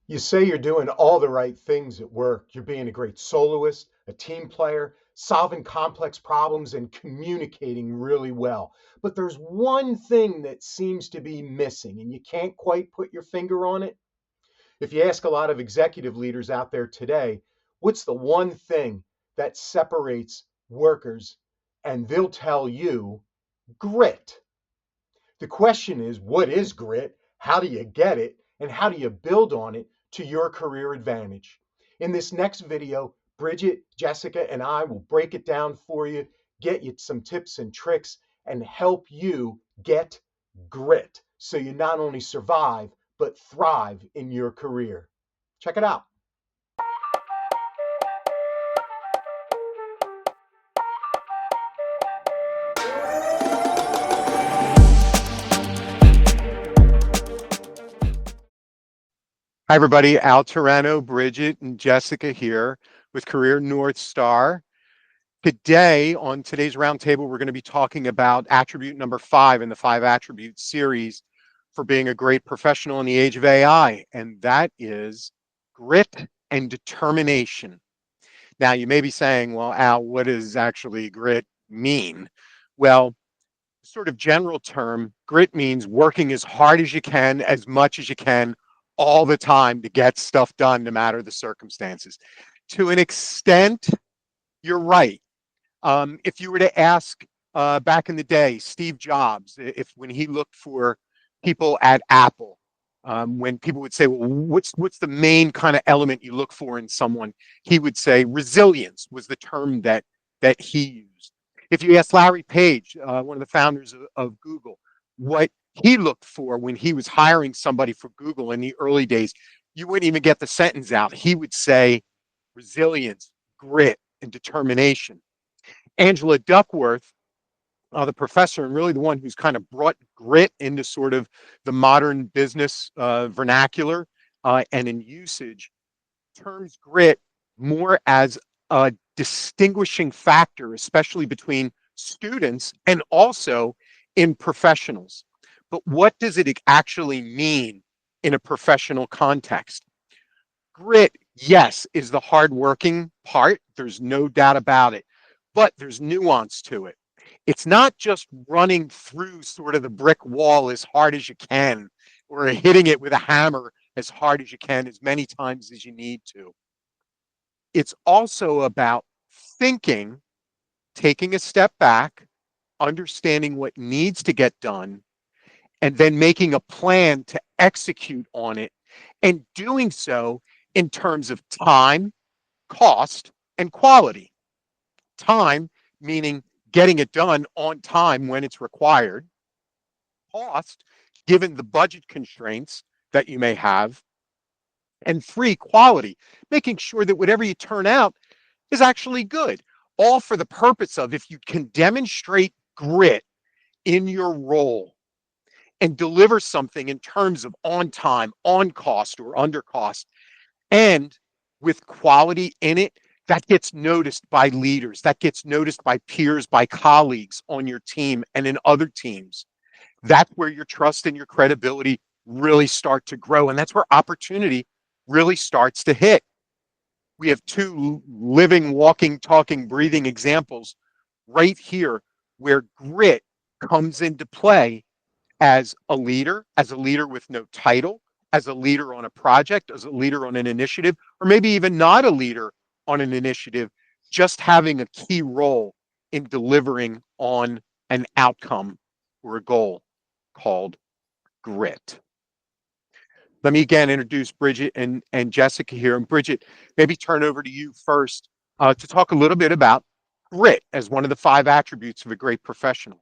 You say you're doing all the right things at work. You're being a great soloist, a team player, solving complex problems, and communicating really well. But there's one thing that seems to be missing, and you can't quite put your finger on it. If you ask a lot of executive leaders out there today, what's the one thing that separates workers? And they'll tell you grit. The question is, what is grit? How do you get it? And how do you build on it to your career advantage? In this next video, Bridget, Jessica, and I will break it down for you, get you some tips and tricks, and help you get grit so you not only survive, but thrive in your career. Check it out. Hi, everybody. Al Torano, Bridget, and Jessica here with Career Northstar. Today, on today's roundtable, we're going to be talking about attribute number 5 in the 5 attribute series for being a great professional in the age of AI, and that is grit and determination. Now, you may be saying, well, Al, what does actually grit mean? Well, sort of general term, grit means working as hard as you can, as much as you can, all the time to get stuff done, no matter the circumstances. To an extent, you're right. If you were to ask back in the day, Steve Jobs, if when he looked for people at Apple, when people would say, "Well, what's the main kind of element you look for in someone?" He would say resilience was the term that he used. If you ask Larry Page, one of the founders of Google, what he looked for when he was hiring somebody for Google in the early days, you wouldn't even get the sentence out. He would say resilience, grit, and determination. Angela Duckworth, the professor, and really the one who's kind of brought grit into sort of the modern business vernacular and in usage, terms grit more as a distinguishing factor, especially between students and also in professionals. But what does it actually mean in a professional context? Grit, yes, is the hardworking part. There's no doubt about it. But there's nuance to it. It's not just running through sort of the brick wall as hard as you can or hitting it with a hammer as hard as you can, as many times as you need to. It's also about thinking, taking a step back, understanding what needs to get done, and then making a plan to execute on it, and doing so in terms of time, cost, and quality. Time, meaning getting it done on time when it's required. Cost, given the budget constraints that you may have. And 3, quality, making sure that whatever you turn out is actually good. All for the purpose of, if you can demonstrate grit in your role and deliver something in terms of on time, on cost, or under cost, and with quality in it, that gets noticed by leaders, that gets noticed by peers, by colleagues on your team and in other teams. That's where your trust and your credibility really start to grow. And that's where opportunity really starts to hit. We have 2 living, walking, talking, breathing examples right here where grit comes into play as a leader with no title, as a leader on a project, as a leader on an initiative, or maybe even not a leader on an initiative, just having a key role in delivering on an outcome or a goal called grit. Let me again introduce Bridget and Jessica here. And Bridget, maybe turn over to you first to talk a little bit about grit as one of the 5 attributes of a great professional.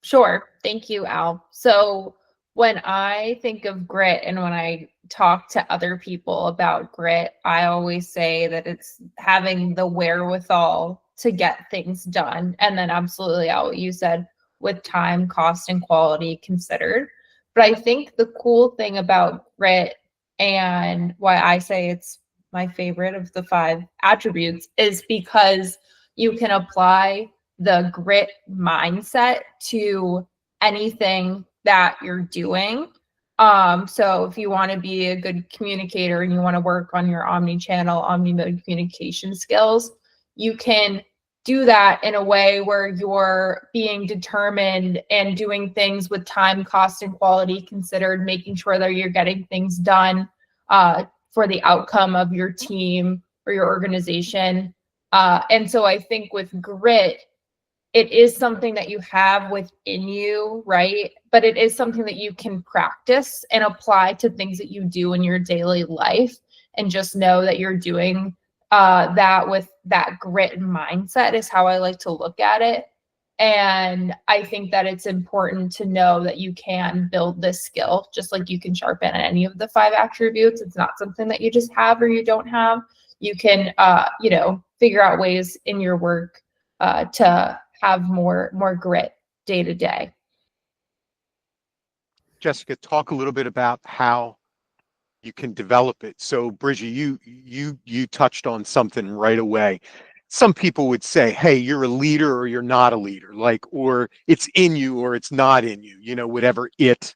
Sure. Thank you, Al. So when I think of grit and when I talk to other people about grit, I always say that it's having the wherewithal to get things done. And then absolutely, Al, what you said, with time, cost, and quality considered. But I think the cool thing about grit and why I say it's my favorite of the 5 attributes is because you can apply the grit mindset to anything that you're doing. So if you want to be a good communicator and you want to work on your omni-channel, omni-mode communication skills, you can do that in a way where you're being determined and doing things with time, cost, and quality considered, making sure that you're getting things done for the outcome of your team or your organization. And so I think with grit, it is something that you have within you, right? But it is something that you can practice and apply to things that you do in your daily life, and just know that you're doing that with that grit and mindset is how I like to look at it. And I think that it's important to know that you can build this skill just like you can sharpen any of the 5 attributes. It's not something that you just have or you don't have. You can, figure out ways in your work to have more grit day to day. Jessica, talk a little bit about how you can develop it. So, Bridget, you touched on something right away. Some people would say, "Hey, you're a leader or you're not a leader," like, or it's in you or it's not in you, whatever it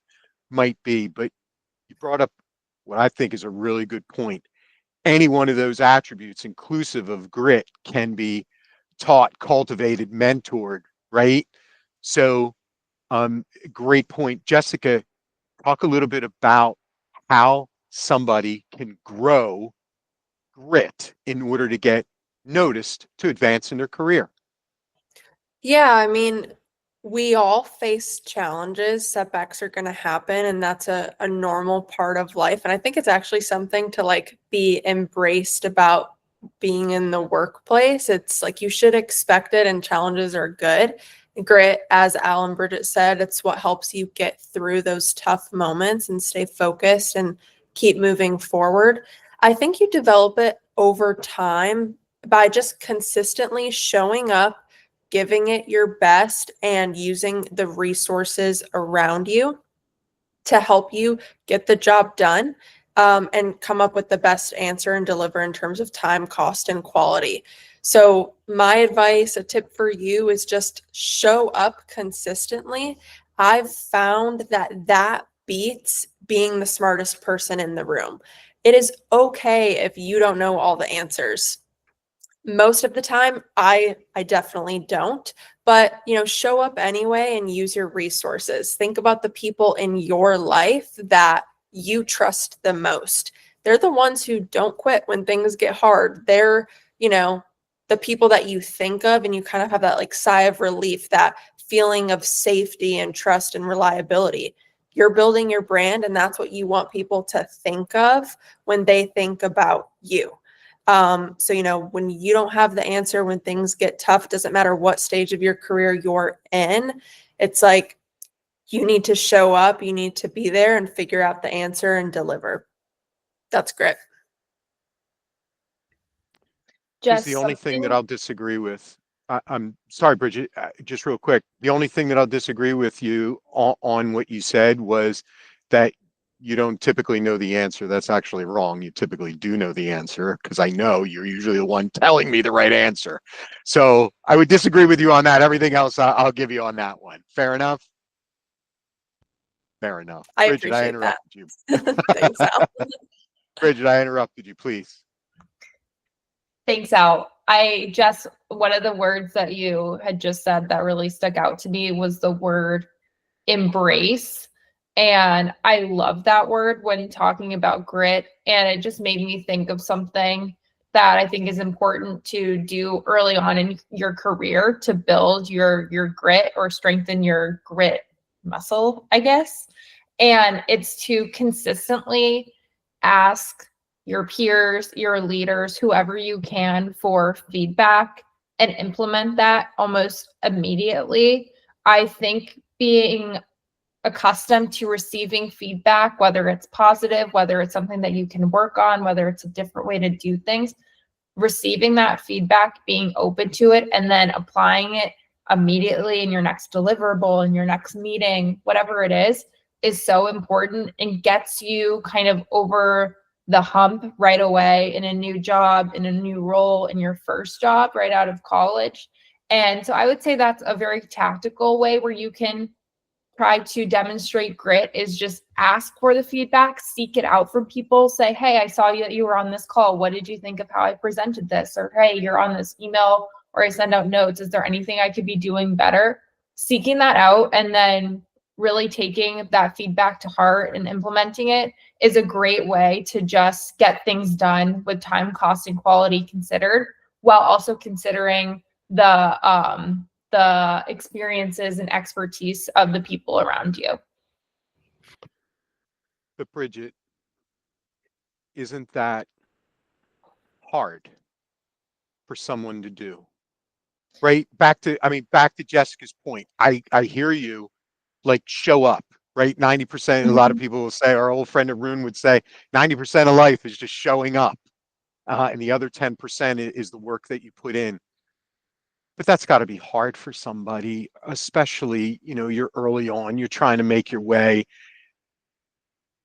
might be. But you brought up what I think is a really good point. Any one of those attributes, inclusive of grit, can be taught, cultivated, mentored, right? So, great point. Jessica, talk a little bit about how somebody can grow grit in order to get noticed to advance in their career. Yeah, I mean, we all face challenges. Setbacks are going to happen, and that's a normal part of life. And I think it's actually something to like be embraced about being in the workplace. It's like you should expect it, and challenges are good. Grit, as Al and Bridget said, it's what helps you get through those tough moments and stay focused and keep moving forward. I think you develop it over time by just consistently showing up, giving it your best, and using the resources around you to help you get the job done, and come up with the best answer and deliver in terms of time, cost, and quality. So my advice, a tip for you, is just show up consistently. I've found that beats being the smartest person in the room. It is okay if you don't know all the answers. Most of the time, I definitely don't, but show up anyway and use your resources. Think about the people in your life that you trust the most. They're the ones who don't quit when things get hard. They're, the people that you think of, and you kind of have that like sigh of relief, that feeling of safety and trust and reliability. You're building your brand, and that's what you want people to think of when they think about you. So, when you don't have the answer, when things get tough, it doesn't matter what stage of your career you're in. It's like you need to show up, you need to be there and figure out the answer and deliver. That's grit. Here's Just the only thing that something. I'll disagree with. I'm sorry, Bridget, just real quick. The only thing that I'll disagree with you on what you said was that you don't typically know the answer. That's actually wrong. You typically do know the answer, because I know you're usually the one telling me the right answer. So I would disagree with you on that. Everything else, I'll give you on that one. Fair enough? Fair enough. I Bridget, I appreciate that. interrupted you. Thanks, Al. Bridget, I interrupted you, please. Thanks, Al. One of the words that you had just said that really stuck out to me was the word embrace. And I love that word when talking about grit. And it just made me think of something that I think is important to do early on in your career to build your grit or strengthen your grit muscle, I guess. And it's to consistently ask your peers, your leaders, whoever you can, for feedback and implement that almost immediately. I think being accustomed to receiving feedback, whether it's positive, whether it's something that you can work on, whether it's a different way to do things, receiving that feedback, being open to it, and then applying it immediately in your next deliverable, in your next meeting, whatever it is so important and gets you kind of over the hump right away in a new job, in a new role, in your first job right out of college. And so I would say that's a very tactical way where you can try to demonstrate grit is just ask for the feedback, seek it out from people, say, hey, I saw you that you were on this call. What did you think of how I presented this? Or, hey, you're on this email, or I send out notes. Is there anything I could be doing better? Seeking that out and then really taking that feedback to heart and implementing it is a great way to just get things done with time, cost, and quality considered, while also considering the experiences and expertise of the people around you. But Bridget, isn't that hard for someone to do? Right? Back to Jessica's point. I hear you, like, show up, right? 90%, a lot of people will say, our old friend Arun would say, 90% of life is just showing up. And the other 10% is the work that you put in. But that's got to be hard for somebody, especially, you're early on, you're trying to make your way,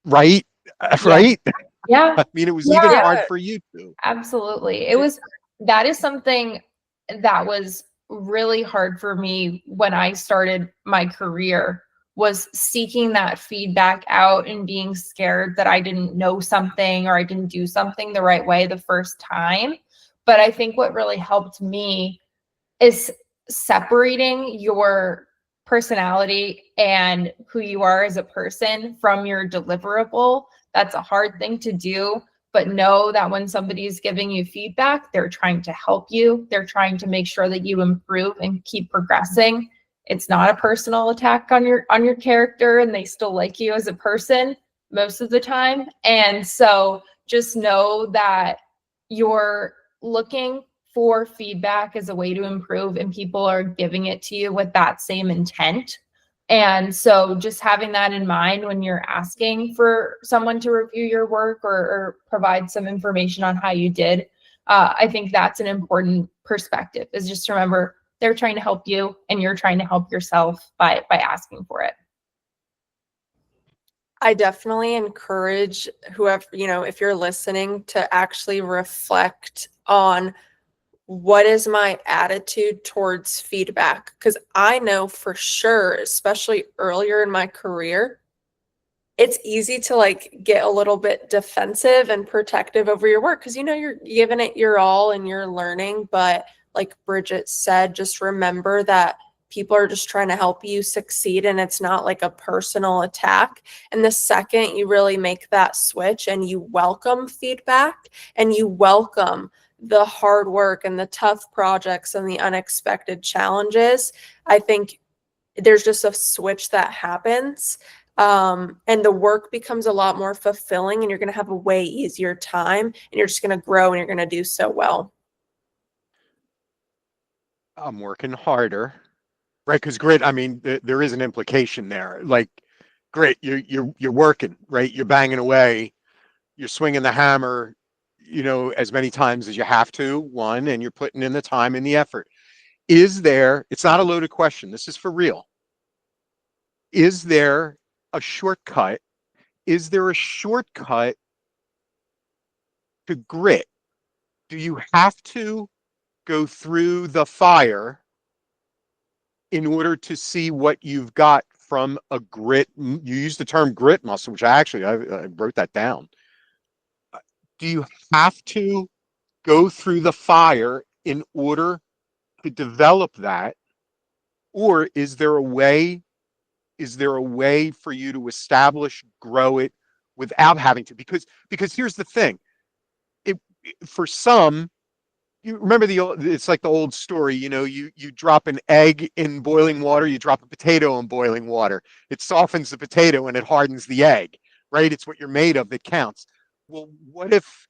right? Yeah. Right? Yeah. I mean, it was Yeah. even hard for you too. Absolutely. That is something that was really hard for me when I started my career, was seeking that feedback out and being scared that I didn't know something or I didn't do something the right way the first time. But I think what really helped me is separating your personality and who you are as a person from your deliverable. That's a hard thing to do, but know that when somebody's giving you feedback, they're trying to help you. They're trying to make sure that you improve and keep progressing. It's not a personal attack on your character, and they still like you as a person most of the time. And so just know that you're looking for feedback as a way to improve, and people are giving it to you with that same intent. And so just having that in mind when you're asking for someone to review your work or provide some information on how you did, I think that's an important perspective, is just remember they're trying to help you and you're trying to help yourself by asking for it. I definitely encourage whoever, if you're listening, to actually reflect on what is my attitude towards feedback. Because I know for sure, especially earlier in my career, it's easy to like get a little bit defensive and protective over your work because you're giving it your all and you're learning. But like Bridget said, just remember that people are just trying to help you succeed, and it's not like a personal attack. And the second you really make that switch and you welcome feedback and you welcome the hard work and the tough projects and the unexpected challenges, I think there's just a switch that happens. And the work becomes a lot more fulfilling, and you're going to have a way easier time, and you're just going to grow, and you're going to do so well. I'm working harder, right? Because grit, I mean, there is an implication there. Like, grit, you're working, right? You're banging away, you're swinging the hammer, as many times as you have to, one, and you're putting in the time and the effort. It's not a loaded question, this is for real. Is there a shortcut? Is there a shortcut to grit? Do you have to go through the fire in order to see what you've got from a grit? You use the term grit muscle, which I wrote that down. Do you have to go through the fire in order to develop that? Or is there a way for you to establish, grow it without having to? Because here's the thing. For some, you remember it's like the old story, you drop an egg in boiling water, you drop a potato in boiling water. It softens the potato and it hardens the egg, right? It's what you're made of that counts. Well, what if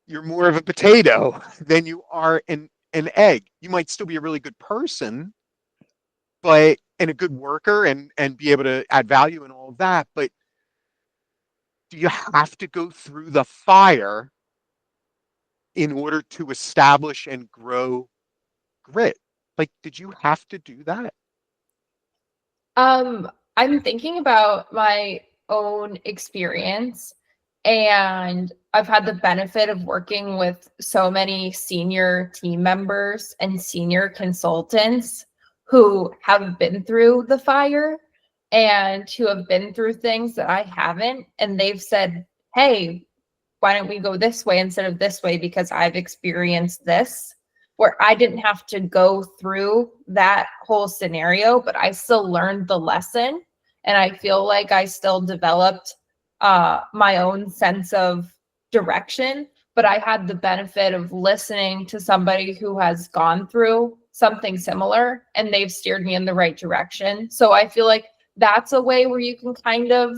you're more of a potato than you are an egg? You might still be a really good person, and a good worker and be able to add value and all of that. But do you have to go through the fire in order to establish and grow grit? Like, did you have to do that? I'm thinking about my own experience, and I've had the benefit of working with so many senior team members and senior consultants who have been through the fire. and who have been through things that I haven't. And they've said, hey, why don't we go this way instead of this way? Because I've experienced this, where I didn't have to go through that whole scenario, but I still learned the lesson. And I feel like I still developed my own sense of direction, but I had the benefit of listening to somebody who has gone through something similar and they've steered me in the right direction. So I feel like that's a way where you can kind of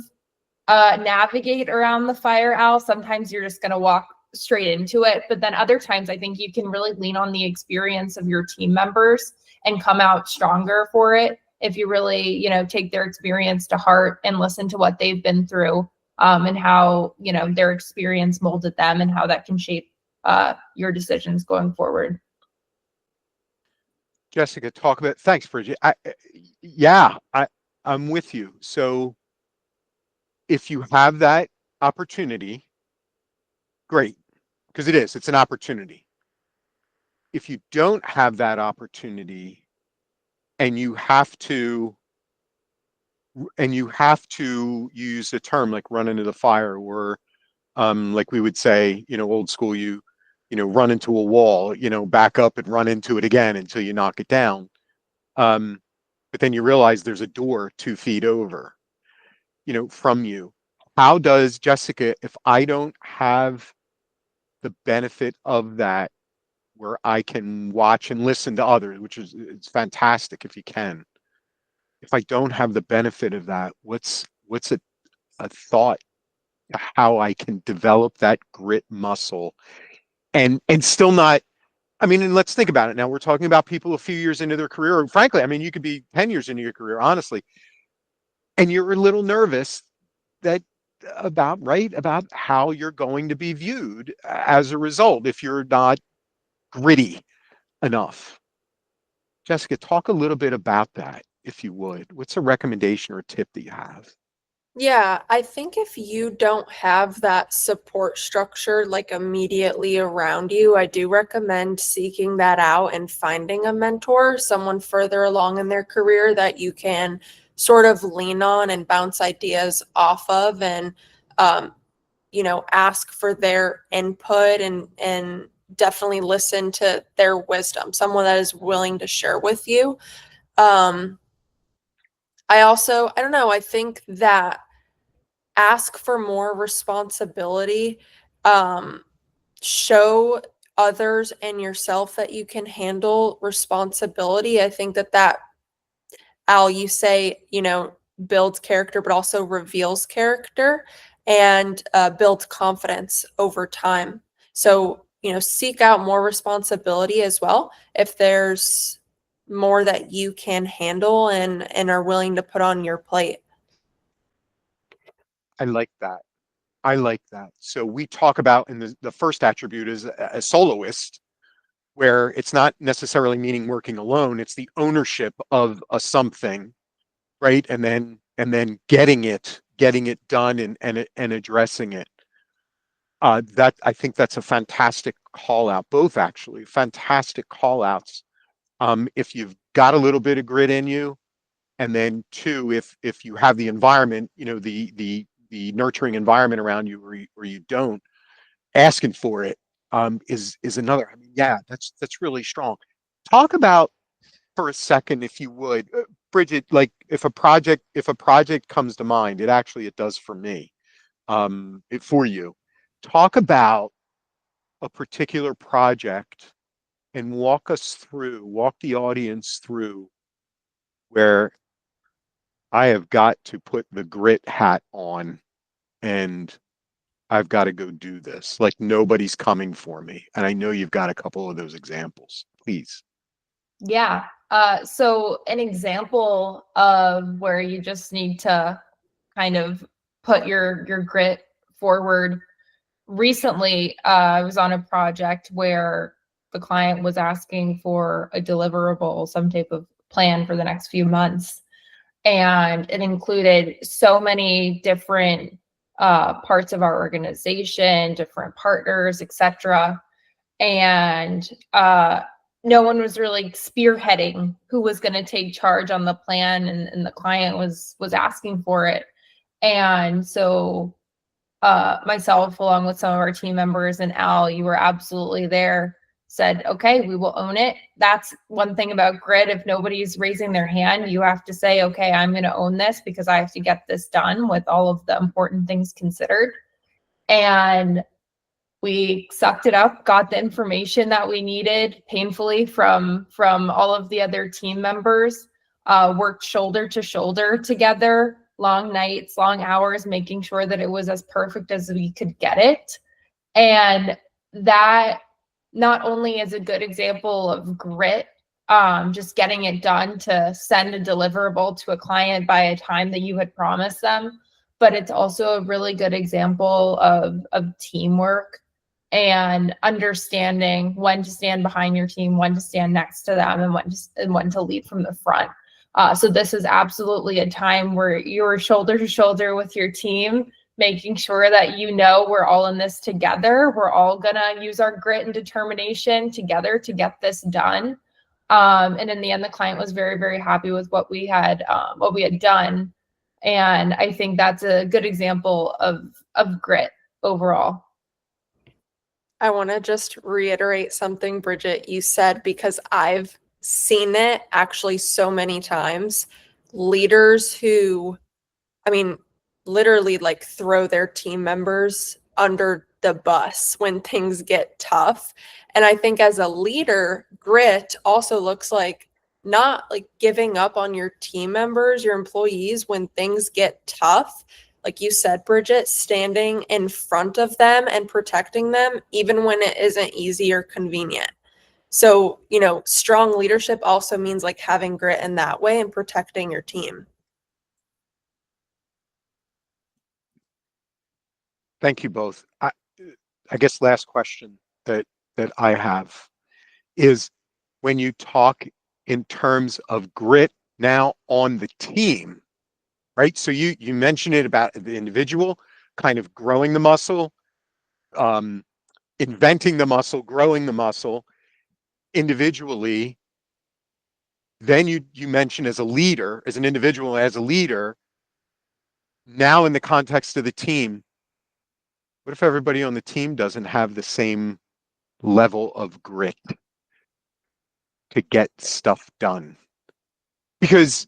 navigate around the fire owl. Sometimes you're just going to walk straight into it, but then other times I think you can really lean on the experience of your team members and come out stronger for it if you really, you know, take their experience to heart and listen to what they've been through, and how, you know, their experience molded them and how that can shape your decisions going forward. Jessica, talk about, thanks, Bridget. I'm with you. So if you have that opportunity, great, because it's an opportunity. If you don't have that opportunity and you have to use the term like run into the fire, or like we would say, old school, run into a wall, back up and run into it again until you knock it down. But then you realize there's a door 2 feet over, from you. How does, Jessica, if I don't have the benefit of that, where I can watch and listen to others, which is, it's fantastic if you can. If I don't have the benefit of that, what's a thought how I can develop that grit muscle and still not, I mean, and let's think about it now. We're talking about people a few years into their career, or frankly, I mean, you could be 10 years into your career, honestly, and you're a little nervous that about how you're going to be viewed as a result if you're not gritty enough. Jessica, talk a little bit about that, if you would. What's a recommendation or a tip that you have? Yeah, I think if you don't have that support structure like immediately around you, I do recommend seeking that out and finding a mentor, someone further along in their career that you can sort of lean on and bounce ideas off of, and ask for their input, and definitely listen to their wisdom, someone that is willing to share with you. Um, I don't know, I think that ask for more responsibility, um, show others and yourself that you can handle responsibility. I think that Al, you say, builds character, but also reveals character, and builds confidence over time. So, seek out more responsibility as well if there's more that you can handle and are willing to put on your plate. I like that. I like that. So we talk about in the first attribute is a soloist, where it's not necessarily meaning working alone. It's the ownership of a something, right? And then getting it done and addressing it. That I think that's a fantastic call out. Both actually fantastic call outs. If you've got a little bit of grit in you, and then two, if you have the environment, the nurturing environment around you where you don't, asking for it is another. I mean, yeah, that's really strong. Talk about for a second, if you would, Bridget, like if a project comes to mind, it does for me, for you. Talk about a particular project and walk the audience through where I have got to put the grit hat on and I've got to go do this. Like nobody's coming for me. And I know you've got a couple of those examples. Please. Yeah. So an example of where you just need to kind of put your grit forward. Recently, I was on a project where the client was asking for a deliverable, some type of plan for the next few months. And it included so many different parts of our organization, different partners, etc. And no one was really spearheading who was going to take charge on the plan, and the client was asking for it. And so myself, along with some of our team members, and Al, you were absolutely there, said, okay, we will own it. That's one thing about grit. If nobody's raising their hand, you have to say, okay, I'm going to own this because I have to get this done with all of the important things considered. And we sucked it up, got the information that we needed painfully from all of the other team members, worked shoulder to shoulder together, long nights, long hours, making sure that it was as perfect as we could get it. And that not only is a good example of grit, just getting it done to send a deliverable to a client by a time that you had promised them, but it's also a really good example of teamwork and understanding when to stand behind your team, when to stand next to them, and when to lead from the front. So this is absolutely a time where you're shoulder to shoulder with your team, making sure that we're all in this together. We're all gonna use our grit and determination together to get this done. And in the end, the client was very, very happy with what we had done. And I think that's a good example of grit overall. I want to just reiterate something, Bridget, you said, because I've seen it actually so many times. Leaders who, I mean, literally like throw their team members under the bus when things get tough. And I think as a leader, grit also looks like not like giving up on your team members, your employees when things get tough. Like you said, Bridget, standing in front of them and protecting them, even when it isn't easy or convenient. So, strong leadership also means like having grit in that way and protecting your team. Thank you both. I guess last question that I have is, when you talk in terms of grit now on the team, right? So you mentioned it about the individual kind of growing the muscle, inventing the muscle, growing the muscle individually. Then you mentioned as a leader, as an individual, as a leader, now in the context of the team, what if everybody on the team doesn't have the same level of grit to get stuff done? Because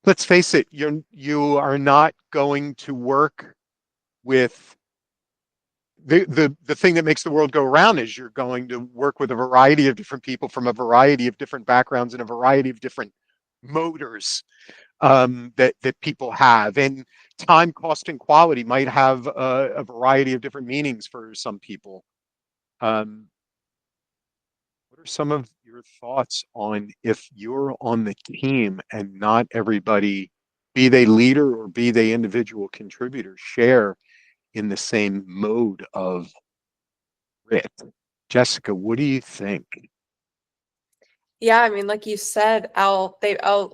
let's face it, you are not going to work with the thing that makes the world go round is you're going to work with a variety of different people from a variety of different backgrounds and a variety of different motors, that people have. And time, cost, and quality might have a variety of different meanings for some people. Um, what are some of your thoughts on, if you're on the team and not everybody, be they leader or be they individual contributors, share in the same mode of grit? Jessica, what do you think? Yeah, I mean, like you said, a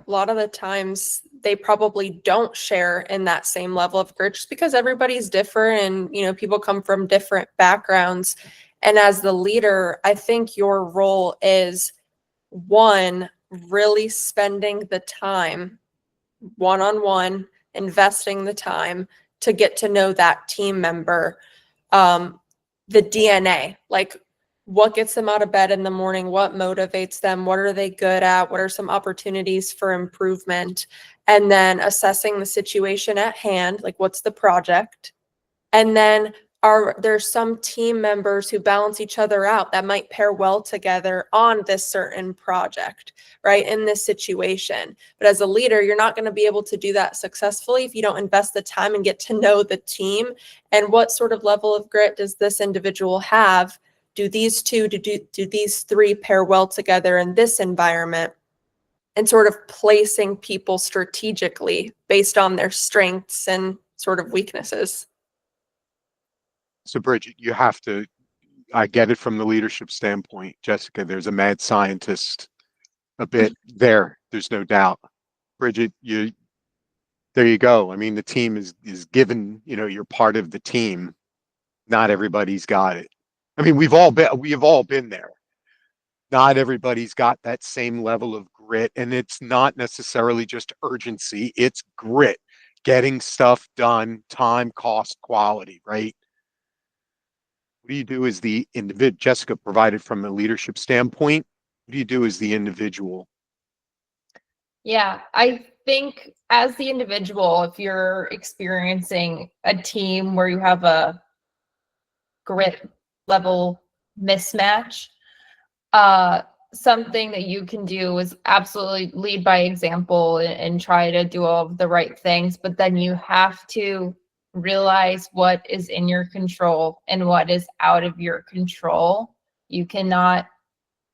lot of the times they probably don't share in that same level of grit just because everybody's different and, people come from different backgrounds. And as the leader, I think your role is, one, really spending the time one-on-one, investing the time to get to know that team member, the DNA, like what gets them out of bed in the morning, what motivates them, what are they good at, what are some opportunities for improvement, and then assessing the situation at hand, like what's the project, and then are there some team members who balance each other out that might pair well together on this certain project, right, in this situation. But as a leader, you're not going to be able to do that successfully if you don't invest the time and get to know the team and what sort of level of grit does this individual have. Do these two, do these three pair well together in this environment? And sort of placing people strategically based on their strengths and sort of weaknesses. So, Bridget, you have to, I get it from the leadership standpoint. Jessica, there's a mad scientist a bit there. There's no doubt. Bridget, there you go. I mean, the team is given, you're part of the team. Not everybody's got it. I mean, we've all been there. Not everybody's got that same level of grit, and it's not necessarily just urgency, it's grit, getting stuff done, time, cost, quality, right? What do you do as the individual? Jessica provided from a leadership standpoint. What do you do as the individual? Yeah, I think as the individual, if you're experiencing a team where you have a grit level mismatch, uh, something that you can do is absolutely lead by example and try to do all of the right things, but then you have to realize what is in your control and what is out of your control. You cannot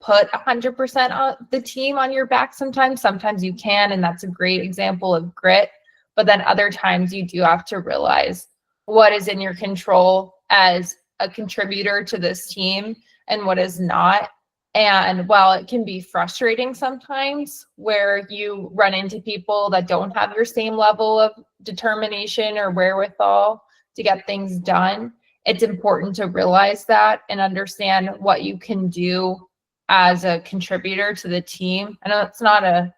put 100% on the team on your back sometimes. Sometimes you can, and that's a great example of grit. But then other times you do have to realize what is in your control as a contributor to this team and what is not. And while it can be frustrating sometimes where you run into people that don't have your same level of determination or wherewithal to get things done, it's important to realize that and understand what you can do as a contributor to the team. I know it's not a,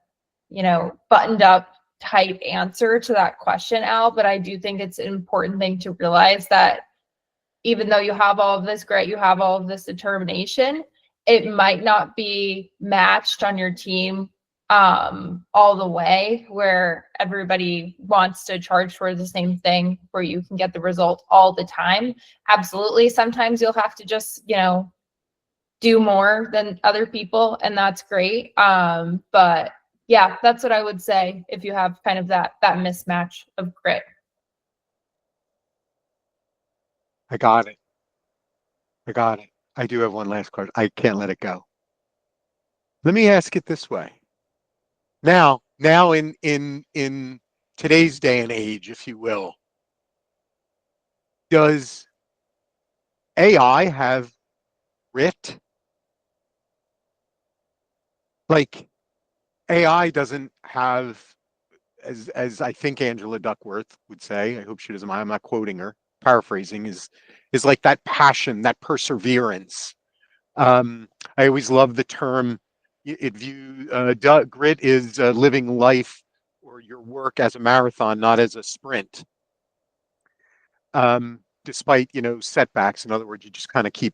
buttoned up type answer to that question, Al, but I do think it's an important thing to realize that even though you have all of this grit, you have all of this determination, it might not be matched on your team all the way where everybody wants to charge for the same thing where you can get the result all the time. Absolutely. Sometimes you'll have to just, do more than other people, and that's great. But yeah, that's what I would say if you have kind of that mismatch of grit. I got it. I got it. I do have one last question. I can't let it go. Let me ask it this way. Now in today's day and age, if you will, does AI have grit? Like AI doesn't have, as I think Angela Duckworth would say, I hope she doesn't mind, I'm not quoting her, paraphrasing, is like that passion, that perseverance. I always love the term, grit is living life or your work as a marathon, not as a sprint. Despite, setbacks. In other words, you just kind of keep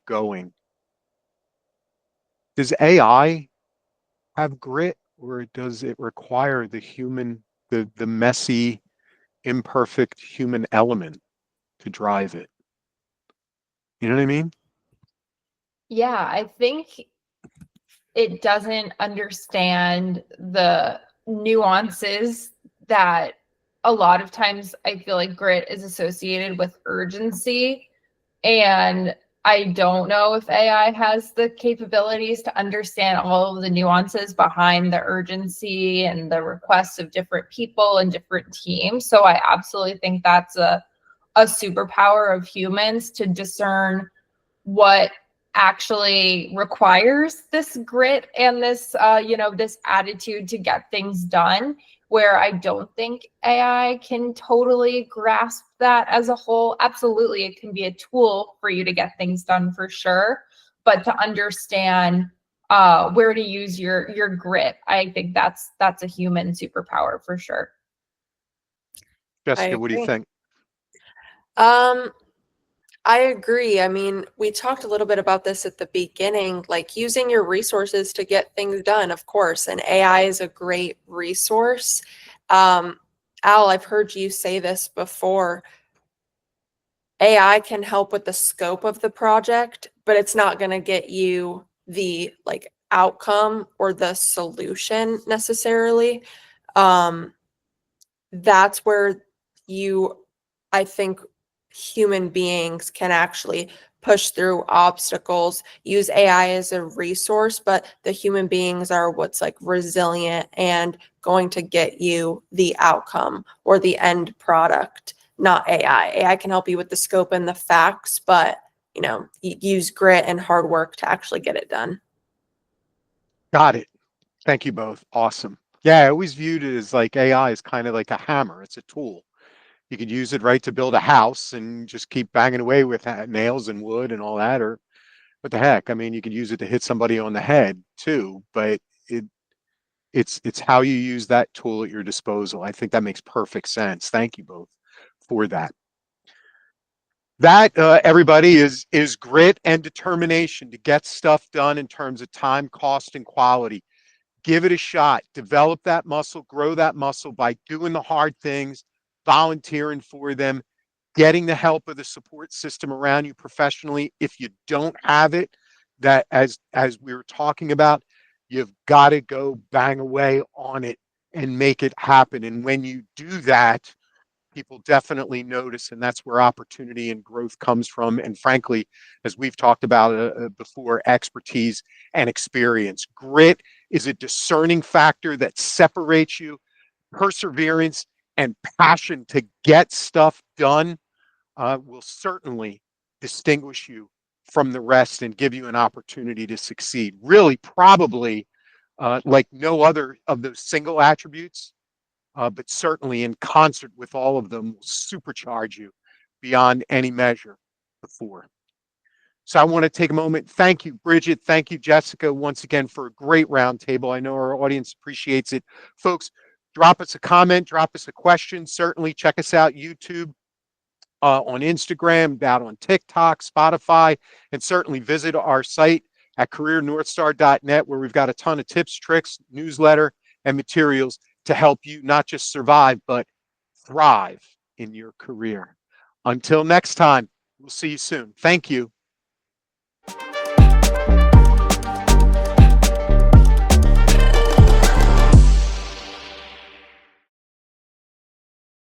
going. Does AI have grit, or does it require the messy, imperfect human element to drive it? You know what I mean? Yeah, I think it doesn't understand the nuances that a lot of times I feel like grit is associated with urgency. And I don't know if AI has the capabilities to understand all of the nuances behind the urgency and the requests of different people and different teams. So I absolutely think that's a superpower of humans to discern what actually requires this grit and this this attitude to get things done, where I don't think AI can totally grasp that as a whole. Absolutely, it can be a tool for you to get things done for sure, but to understand where to use your grit, I think that's a human superpower for sure. I Jessica, what do you agree. think? Um, I agree. I mean, we talked a little bit about this at the beginning, like using your resources to get things done, of course, and AI is a great resource. Um, Al, I've heard you say this before. AI can help with the scope of the project, but it's not going to get you the like outcome or the solution necessarily. Um, that's where you, I think, human beings can actually push through obstacles, use AI as a resource, but the human beings are what's like resilient and going to get you the outcome or the end product, not AI. AI can help you with the scope and the facts, but use grit and hard work to actually get it done. Got it. Thank you both. Awesome. Yeah, I always viewed it as like AI is kind of like a hammer. It's a tool. You could use it right to build a house and just keep banging away with nails and wood and all that, or what the heck? I mean, you could use it to hit somebody on the head too, but it's how you use that tool at your disposal. I think that makes perfect sense. Thank you both for that. That everybody is grit and determination to get stuff done in terms of time, cost, and quality. Give it a shot. Develop that muscle, grow that muscle by doing the hard things, volunteering for them, getting the help of the support system around you professionally. If you don't have it, that as we were talking about, you've got to go bang away on it and make it happen. And when you do that, people definitely notice, and that's where opportunity and growth comes from. And frankly, as we've talked about before, expertise and experience. Grit is a discerning factor that separates you. Perseverance and passion to get stuff done will certainly distinguish you from the rest and give you an opportunity to succeed. Really, probably like no other of those single attributes, but certainly in concert with all of them will supercharge you beyond any measure before. So I want to take a moment. Thank you, Bridget. Thank you, Jessica, once again for a great roundtable. I know our audience appreciates it. Folks, drop us a comment, drop us a question. Certainly check us out, YouTube, on Instagram, out on TikTok, Spotify, and certainly visit our site at careernorthstar.net, where we've got a ton of tips, tricks, newsletter, and materials to help you not just survive, but thrive in your career. Until next time, we'll see you soon. Thank you.